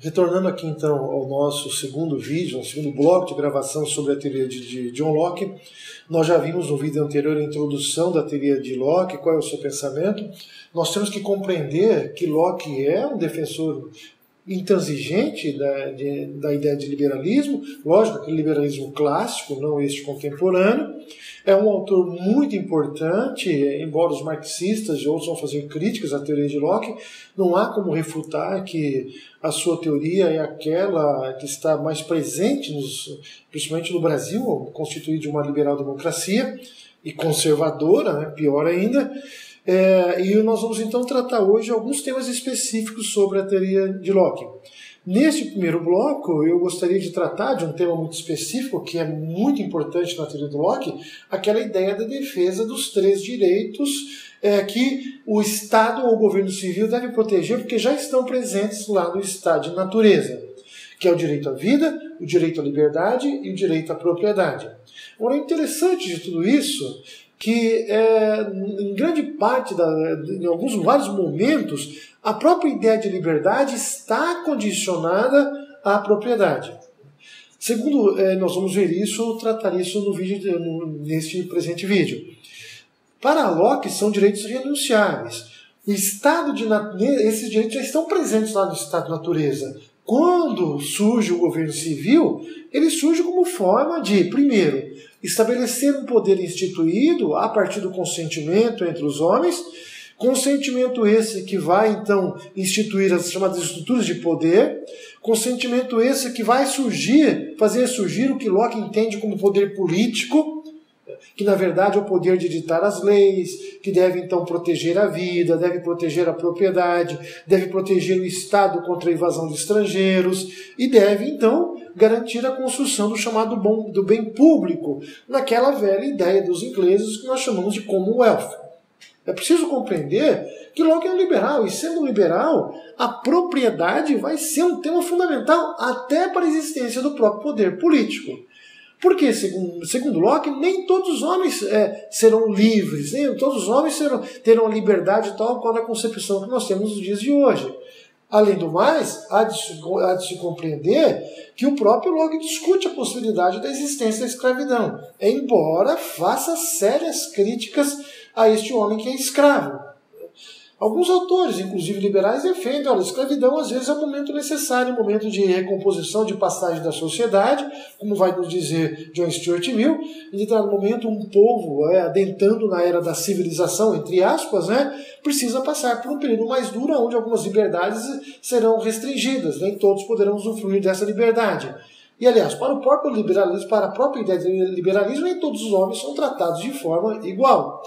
Retornando aqui então ao nosso segundo vídeo, um segundo bloco de gravação sobre a teoria de John Locke, nós já vimos no vídeo anterior a introdução da teoria de Locke, qual é o seu pensamento. Nós temos que compreender que Locke é um defensor intransigente da ideia de liberalismo, lógico, aquele liberalismo clássico, não este contemporâneo. É um autor muito importante, embora os marxistas ouçam fazer críticas à teoria de Locke, não há como refutar que a sua teoria é aquela que está mais presente, principalmente no Brasil, constituído de uma liberal-democracia e conservadora, né, pior ainda. E nós vamos então tratar hoje alguns temas específicos sobre a teoria de Locke. Neste primeiro bloco, eu gostaria de tratar de um tema muito específico, que é muito importante na teoria do Locke, aquela ideia da defesa dos 3 direitos que o Estado ou o governo civil deve proteger, porque já estão presentes lá no estado de natureza, que é o direito à vida, o direito à liberdade e o direito à propriedade. Agora, o interessante de tudo isso que em grande parte, em vários momentos, a própria ideia de liberdade está condicionada à propriedade. Segundo, nós vamos ver isso, tratar isso neste presente vídeo. Para Locke, são direitos renunciáveis. Esses direitos já estão presentes lá no estado de natureza. Quando surge o governo civil, ele surge como forma de, primeiro, estabelecer um poder instituído a partir do consentimento entre os homens, consentimento esse que vai, então, instituir as chamadas estruturas de poder, consentimento esse que vai fazer surgir o que Locke entende como poder político, que na verdade é o poder de ditar as leis, que deve então proteger a vida, deve proteger a propriedade, deve proteger o Estado contra a invasão de estrangeiros e deve então garantir a construção do chamado do bem público, naquela velha ideia dos ingleses que nós chamamos de Commonwealth. É preciso compreender que Locke é um liberal, e sendo um liberal, a propriedade vai ser um tema fundamental até para a existência do próprio poder político. Porque, segundo Locke, nem todos os homens serão livres, nem todos os homens terão a liberdade tal qual a concepção que nós temos nos dias de hoje. Além do mais, há de se compreender que o próprio Locke discute a possibilidade da existência da escravidão, embora faça sérias críticas a este homem que é escravo. Alguns autores, inclusive liberais, defendem que a escravidão às vezes é um momento necessário, um momento de recomposição, de passagem da sociedade, como vai nos dizer John Stuart Mill, em determinado momento um povo, adentrando na era da civilização, entre aspas, precisa passar por um período mais duro, onde algumas liberdades serão restringidas, nem todos poderão usufruir dessa liberdade. E, aliás, para o próprio liberalismo, para a própria ideia de liberalismo, nem todos os homens são tratados de forma igual.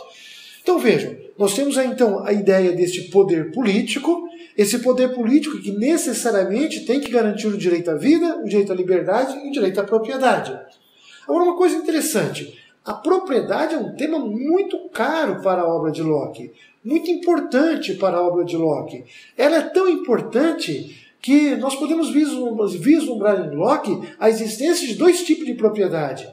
Então vejam, nós temos então a ideia deste poder político, esse poder político que necessariamente tem que garantir o direito à vida, o direito à liberdade e o direito à propriedade. Agora, uma coisa interessante, a propriedade é um tema muito caro para a obra de Locke, muito importante para a obra de Locke. Ela é tão importante que nós podemos vislumbrar em Locke a existência de 2 tipos de propriedade.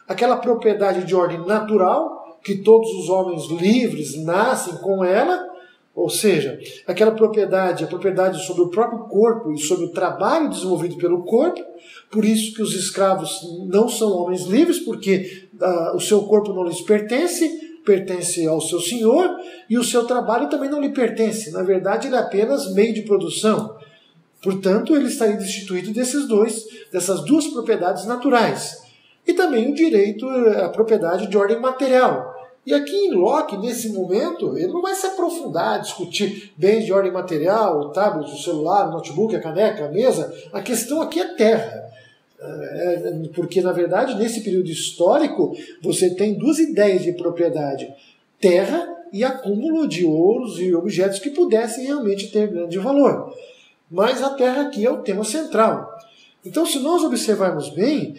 Aquela propriedade de ordem natural, que todos os homens livres nascem com ela, ou seja, aquela propriedade, a propriedade sobre o próprio corpo e sobre o trabalho desenvolvido pelo corpo, por isso que os escravos não são homens livres, porque o seu corpo não lhes pertence ao seu senhor, e o seu trabalho também não lhe pertence, na verdade ele é apenas meio de produção. Portanto, ele estaria destituído dessas 2 propriedades naturais. E também o direito à propriedade de ordem material. E aqui em Locke, nesse momento, ele não vai se aprofundar, discutir bens de ordem material, o tablet, o celular, o notebook, a caneca, a mesa. A questão aqui é terra. Porque, na verdade, nesse período histórico, você tem 2 ideias de propriedade. Terra e acúmulo de ouros e objetos que pudessem realmente ter grande valor. Mas a terra aqui é o tema central. Então, se nós observarmos bem,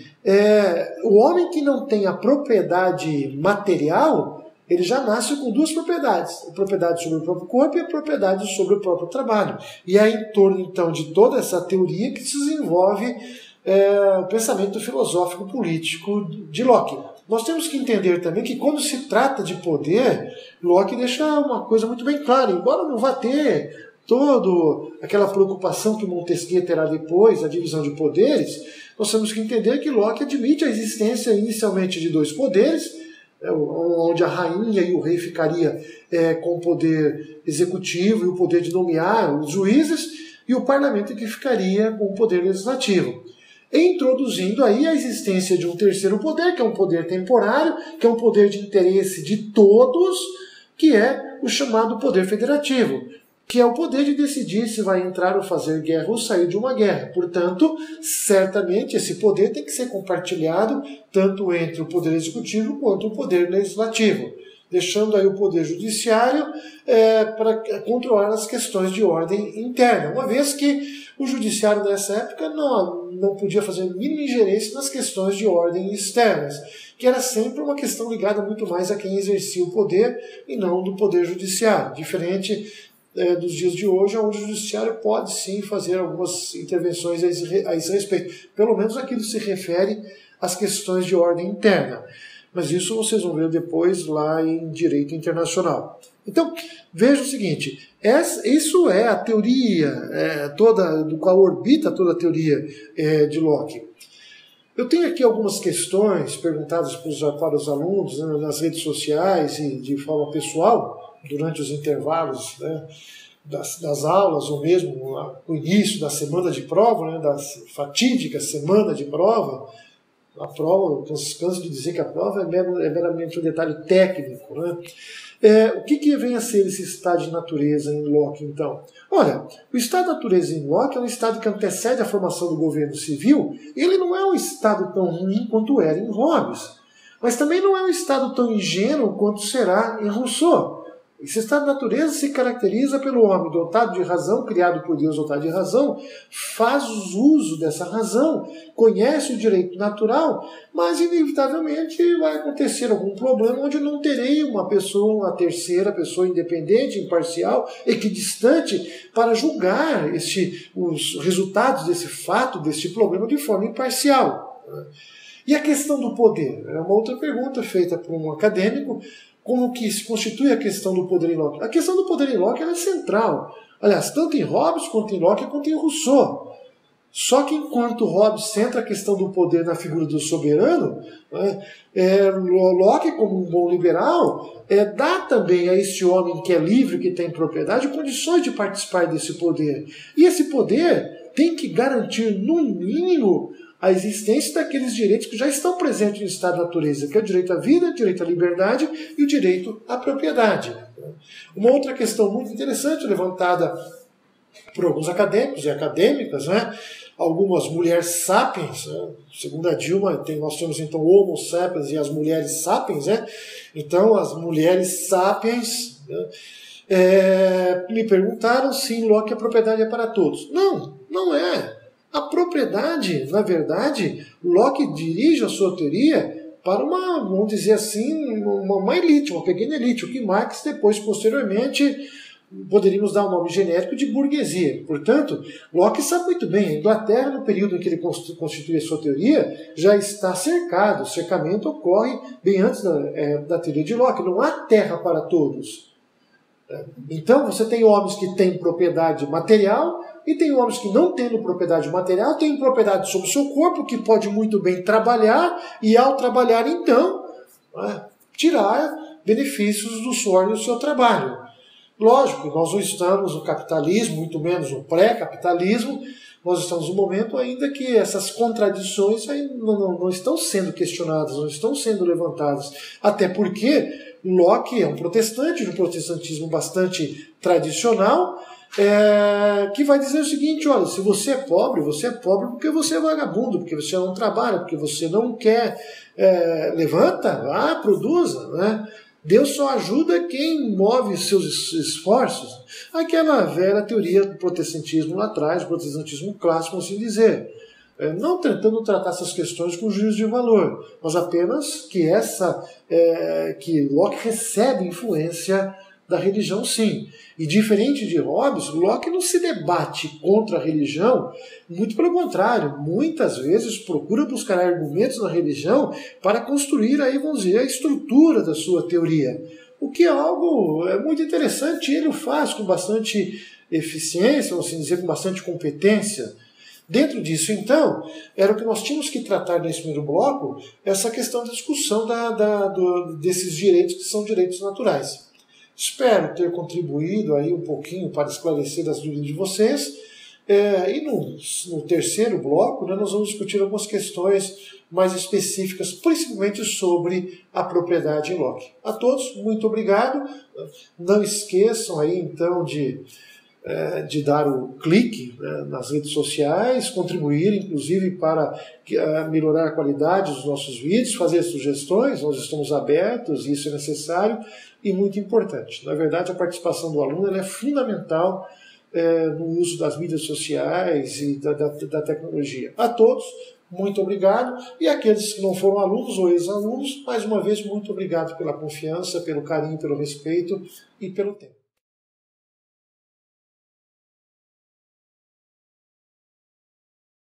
o homem que não tem a propriedade material, ele já nasce com 2 propriedades. A propriedade sobre o próprio corpo e a propriedade sobre o próprio trabalho. E é em torno, então, de toda essa teoria que se desenvolve o pensamento filosófico-político de Locke. nós temos que entender também que quando se trata de poder, Locke deixa uma coisa muito bem clara, embora não vá ter toda aquela preocupação que Montesquieu terá depois, a divisão de poderes, nós temos que entender que Locke admite a existência inicialmente de dois poderes, onde a rainha e o rei ficaria com o poder executivo e o poder de nomear os juízes, e o parlamento que ficaria com o poder legislativo, introduzindo aí a existência de um terceiro poder, que é um poder temporário, que é um poder de interesse de todos, que é o chamado poder federativo, que é o poder de decidir se vai entrar ou fazer guerra ou sair de uma guerra. Portanto, certamente esse poder tem que ser compartilhado tanto entre o poder executivo quanto o poder legislativo, deixando aí o poder judiciário para controlar as questões de ordem interna, uma vez que o judiciário nessa época não podia fazer mínima ingerência nas questões de ordem externas, que era sempre uma questão ligada muito mais a quem exercia o poder e não do poder judiciário, diferente dos dias de hoje, onde o judiciário pode sim fazer algumas intervenções a esse respeito, pelo menos aquilo que se refere às questões de ordem interna. Mas isso vocês vão ver depois lá em Direito Internacional. Então, veja o seguinte, isso é a teoria toda, do qual orbita toda a teoria de Locke. Eu tenho aqui algumas questões perguntadas para os alunos, né, nas redes sociais e de forma pessoal, durante os intervalos, né, das aulas, ou mesmo no início da semana de prova, né, da fatídica semana de prova. A prova, eu canso de dizer que a prova é meramente um detalhe técnico, né? O que vem a ser esse estado de natureza em Locke, então? Olha, o estado de natureza em Locke é um estado que antecede a formação do governo civil. Ele não é um estado tão ruim quanto era em Hobbes, mas também não é um estado tão ingênuo quanto será em Rousseau. Esse estado de natureza se caracteriza pelo homem dotado de razão, criado por Deus dotado de razão, faz uso dessa razão, conhece o direito natural, mas inevitavelmente vai acontecer algum problema onde não terei uma terceira pessoa independente, imparcial, equidistante, para julgar os resultados desse fato, desse problema de forma imparcial. E a questão do poder? É uma outra pergunta feita por um acadêmico. Como que se constitui a questão do poder em Locke? A questão do poder em Locke é central. Aliás, tanto em Hobbes, quanto em Locke, quanto em Rousseau. Só que enquanto Hobbes centra a questão do poder na figura do soberano, Locke, como um bom liberal, dá também a esse homem que é livre, que tem propriedade, condições de participar desse poder. E esse poder tem que garantir, no mínimo, a existência daqueles direitos que já estão presentes no estado de natureza, que é o direito à vida, o direito à liberdade e o direito à propriedade. Uma outra questão muito interessante levantada por alguns acadêmicos e acadêmicas, né? Algumas mulheres sapiens, né? Segundo a Dilma, nós temos então Homo sapiens e as mulheres sapiens, né? Então as mulheres sapiens, né? Me perguntaram se em Locke a propriedade é para todos. Não, não é. A propriedade, na verdade, Locke dirige a sua teoria para vamos dizer assim, uma elite, uma pequena elite, o que Marx depois, posteriormente, poderíamos dar um nome genérico de burguesia. Portanto, Locke sabe muito bem, a Inglaterra, no período em que ele constitui a sua teoria, já está cercado, o cercamento ocorre bem antes da teoria de Locke, não há terra para todos. Então, você tem homens que têm propriedade material, e tem homens que não tendo propriedade material, têm propriedade sobre o seu corpo, que pode muito bem trabalhar, e ao trabalhar, então, tirar benefícios do suor do seu trabalho. Lógico, nós não estamos no capitalismo, muito menos no pré-capitalismo, nós estamos num momento ainda que essas contradições não estão sendo questionadas, não estão sendo levantadas. Até porque Locke é um protestante, de um protestantismo bastante tradicional, que vai dizer o seguinte: olha, se você é pobre porque você é vagabundo, porque você não trabalha, porque você não quer, levanta, produza, né? Deus só ajuda quem move seus esforços. Aquela velha teoria do protestantismo lá atrás, do protestantismo clássico, assim dizer. Não tentando tratar essas questões com juízo de valor, mas apenas que que Locke recebe influência da religião, sim. E diferente de Hobbes, Locke não se debate contra a religião, muito pelo contrário, muitas vezes procura buscar argumentos na religião para construir aí, vamos dizer, a estrutura da sua teoria. O que é algo muito interessante, e ele o faz com bastante eficiência, vamos assim dizer, com bastante competência. Dentro disso, então, era o que nós tínhamos que tratar nesse primeiro bloco, essa questão da discussão desses direitos que são direitos naturais. Espero ter contribuído aí um pouquinho para esclarecer as dúvidas de vocês. E no terceiro bloco, nós vamos discutir algumas questões mais específicas, principalmente sobre a propriedade em Locke. A todos, muito obrigado. Não esqueçam aí, então, de dar o clique, né, nas redes sociais, contribuir, inclusive, para melhorar a qualidade dos nossos vídeos, fazer sugestões, nós estamos abertos, isso é necessário e muito importante. Na verdade, a participação do aluno ela é fundamental no uso das mídias sociais e da tecnologia. A todos, muito obrigado. E aqueles que não foram alunos ou ex-alunos, mais uma vez, muito obrigado pela confiança, pelo carinho, pelo respeito e pelo tempo.